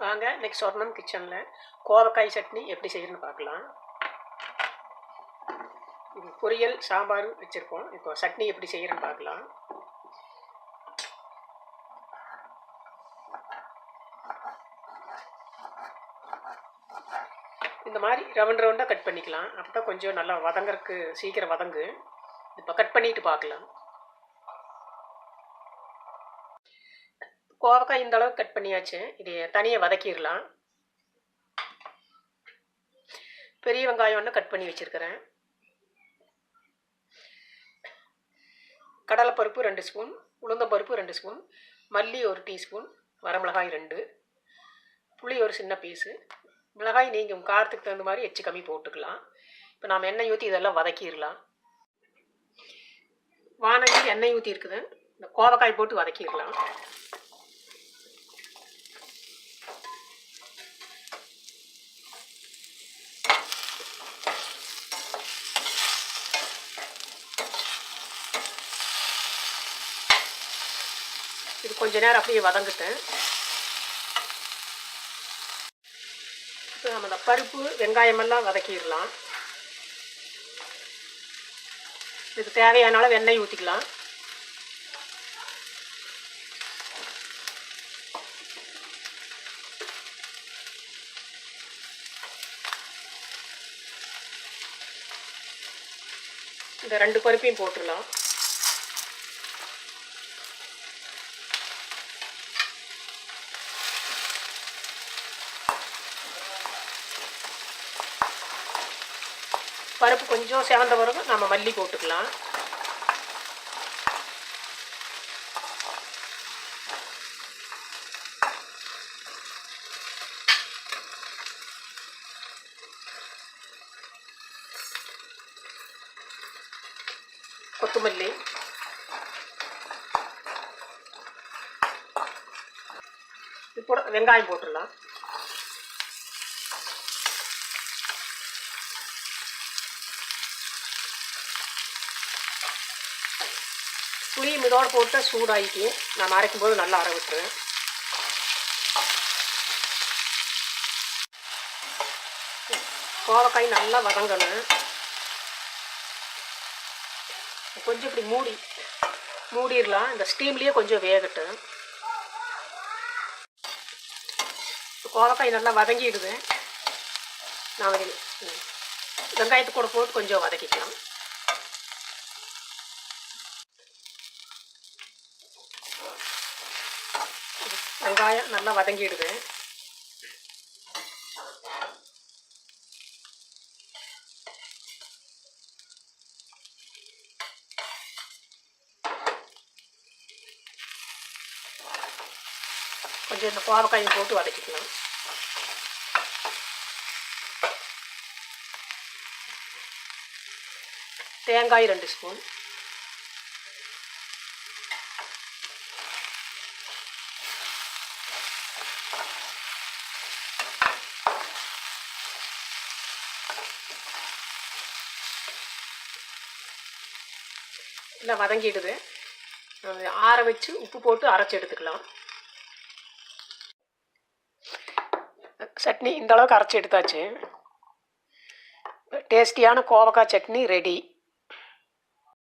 வாங்க இன்னைக்கு சொர்ணம் கிச்சனில் கோவக்காய் சட்னி எப்படி செய்யணும்னு பார்க்கலாம். பொரியல் சாம்பார் வச்சுருக்கோம். இப்போ சட்னி எப்படி செய்யணும்னு பார்க்கலாம். இந்த மாதிரி ரவுண்ட் ரவுண்டாக கட் பண்ணிக்கலாம். அப்போ தான் கொஞ்சம் நல்லா வதங்கறதுக்கு சீக்கிரம் வதங்கு. இப்போ கட் பண்ணிட்டு பார்க்கலாம். கோவக்காய் இந்த அளவுக்கு கட் பண்ணியாச்சு. இதை தனியாக வதக்கிடலாம். பெரிய வெங்காயம் ஒன்று கட் பண்ணி வச்சுருக்கிறேன். கடலைப்பருப்பு 2 ஸ்பூன், உளுந்தம்பருப்பு 2 ஸ்பூன், மல்லி 1 டீஸ்பூன், வரமிளகாய் 2, புளி ஒரு சின்ன பீஸு. மிளகாய் நீங்கள் உங்கள் காரத்துக்கு தகுந்த மாதிரி எச்சு கம்மி போட்டுக்கலாம். இப்போ நாம் எண்ணெய் ஊற்றி இதெல்லாம் வதக்கிடலாம். வானதி எண்ணெய் ஊற்றி இருக்குது. இந்த கோவக்காய் போட்டு வதக்கிடலாம். இது கொஞ்ச நேரம் அப்படியே வதங்கிட்டேன். இப்போ நம்ம இந்த பருப்பு வெங்காயமெல்லாம் வதக்கிடலாம். இதுக்கு தேவையான அளவு எண்ணெய் ஊற்றிக்கலாம். இந்த 2 பருப்பையும் போட்டுடலாம். பருப்பு கொஞ்சம் செவந்த பிறகு நம்ம மல்லி போட்டுக்கலாம். கொத்தமல்லி, இப்போ வெங்காயம் போட்டுடலாம். புளி இதோடு போட்டு சூடாகிட்டு நான் அரைக்கும் போது நல்லா அரை விட்டுருவேன். கோவக்காய் நல்லா வதங்கணும். கொஞ்சம் இப்படி மூடிடலாம். இந்த ஸ்டீம்லேயே கொஞ்சம் வேகட்டும். கோவக்காய் நல்லா வதங்கிடுது. நான் வெங்காயத்தை கூட போட்டு கொஞ்சம் வதக்கிக்கலாம். வெங்காயம் நல்லா வதங்கிடுது. கொஞ்சம் இந்த கோவக்காயை போட்டு வதக்கிக்கலாம். தேங்காய் 2 ஸ்பூன், இல்லை வதங்கிடுது. ஆற வச்சு உப்பு போட்டு அரைச்சி எடுத்துக்கலாம். சட்னி இந்த அளவுக்கு அரைச்சி எடுத்தாச்சு. டேஸ்டியான கோவக்காய் சட்னி ரெடி.